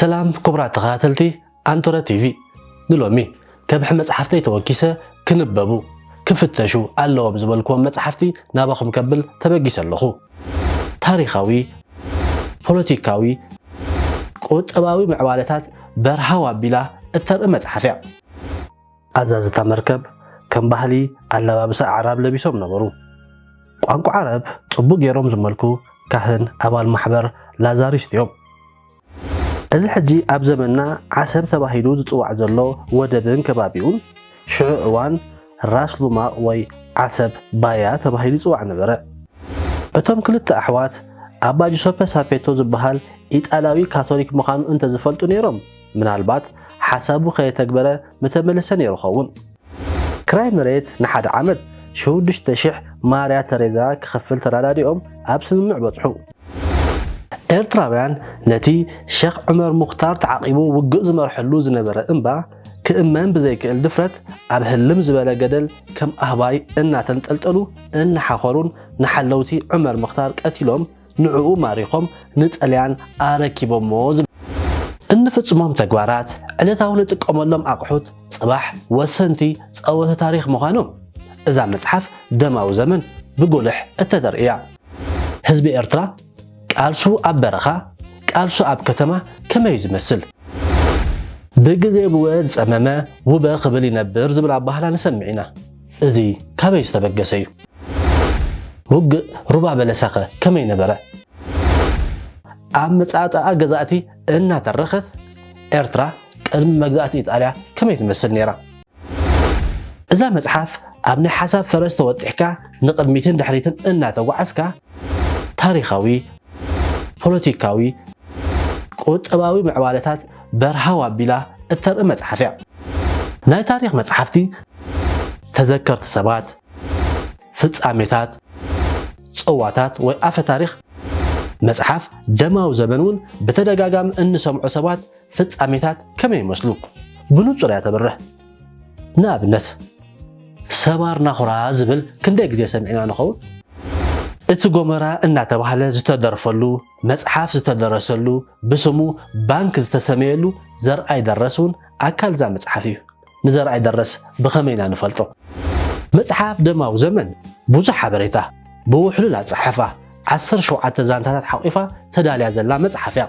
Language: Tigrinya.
سلام كبرى تخاتلتي أنتورا تيفي نلومي كبح مصحفتي توكيسة كنببو كفتشو ألو بزبالكم مصحفتي نابخم كبل تبقيس اللخو تاريخاوي بوليتيكاوي قطباوي معوالتات برهاوا بلا الترق مصحفيا أزازة مركب كم بحلي اللبابس عرب لبيسوم نبرو قانقو عرب صبو غيروم زملكو كاهن أبال محبر لازاريست يوم እዚ ሕጂ ኣብ ዘመንና ዓሰብ ተባሂሉ ዝፅዋዕ ዘሎ ወደብን ከባቢውን ሽዑ እዋን ራስ ሉማቅ ወይ ዓሰብ ባያ ተባሂሉ ይፅዋዕ ነበረ። እቶም ክልተ ኣሕዋት ኣባ ጁሰፐ ሳፔቶ ዝበሃል ኢጣልያዊ ካቶሊክ ምዃኑ እንተዝፈልጡ ነይሮም ምናልባት ሓሳቡ ከየተግበረ ምተመለሰ ነይሩ ኸውን። ክራይ መሬት ንሓደ ዓመት 6,000 ማርያ ተሬዛ ክኸፍል ተራዳዲኦም ኣብ ስምምዕ በፅሑ። ኤርትራውያን ነቲ ሼክ ዑመር ሙኽታር ተዓቂቡ ውግእ ዝመርሐሉ ዝነበረ እምባ ክእመን ብዘይክእል ድፍረት ኣብ ህልም ዝበለ ገደል ከም ኣህባይ እናተንጠልጠሉ እናሓኸሩን ንሓለውቲ ዑመር ሙኽታር ቀቲሎም ንዕኡ ማሪኾም ንጠልያን ኣረኪቦሞ እንፍጽሞም ተግባራት ዕለታዊ ንጥቀመሎም ኣቑሑት ጽባሕ ወሰንቲ ፀወተ ታሪክ ምዃኖም እዛ መጽሓፍ ደማዊ ዘመን ብጉልሕ እተተርእያ። ህዝቢ ኤርትራ ቃልሱ ኣብ በረኻ ቃልሱ ኣብ ከተማ ከመይ ዝመስል ብግዜ ብወ ዝፀመመ ውበ ክብል ይነብር ዝብል ኣባህላ ንሰምዕ ኢና። እዚ ካበይ ዝተበገሰ እዩ? ውግእ ሩባ በለሳኸ ከመይ ነበረ? ኣብ መጻጣኣ ገዛእቲ እናተረኸት ኤርትራ ቅድሚ መግዛእቲ ኢጣልያ ከመይ ትመስል ነይራ? እዛ መጽሓፍ ኣብ ናይ ሓሳብ ፈረስ ተወጢሕካ ንቅድሚትን ድሕሪትን እናተጓዓዝካ ታሪኻዊ ፖለቲካዊ ቁጠባዊ ምዕባለታት በረሃዋ ቢላ እተርኢ መጽሓፍ እያ። ናይ ታሪክ መጽሓፍቲ ተዘከርቲ ሰባት ፍጻሜታት ጽዋታት ወይ ኣፈ ታሪክ መጽሓፍ ደማዊ ዘመን እውን ብተደጋጋሚ እንሰምዖ ሰባት ፍጻሜታት ከመይ ይመስሉ ብንጹር እያ ተብርህ። ንኣብነት ሰባርና ኹራ ዝብል ክንደይ ግዜ ሰሚዕና ንኸውን? እቲ ጎመራ እናተባህለ ዝተደርፈሉ መጽሓፍ ዝተደረሰሉ ብስሙ ባንክ ዝተሰመየሉ ዘርኣይ ደረስ እውን ኣካል ዛ መጽሓፍ እዩ። ንዘርኣይ ደረስ ብኸመይና ንፈልጦ? መጽሓፍ ደማዊ ዘመን ብዙሕ ሓበሬታ ብውሕሉል ኣፀሓፋ 17 ዛንታታት ሓቂፋ ተዳልያ ዘላ መጽሓፍ እያ።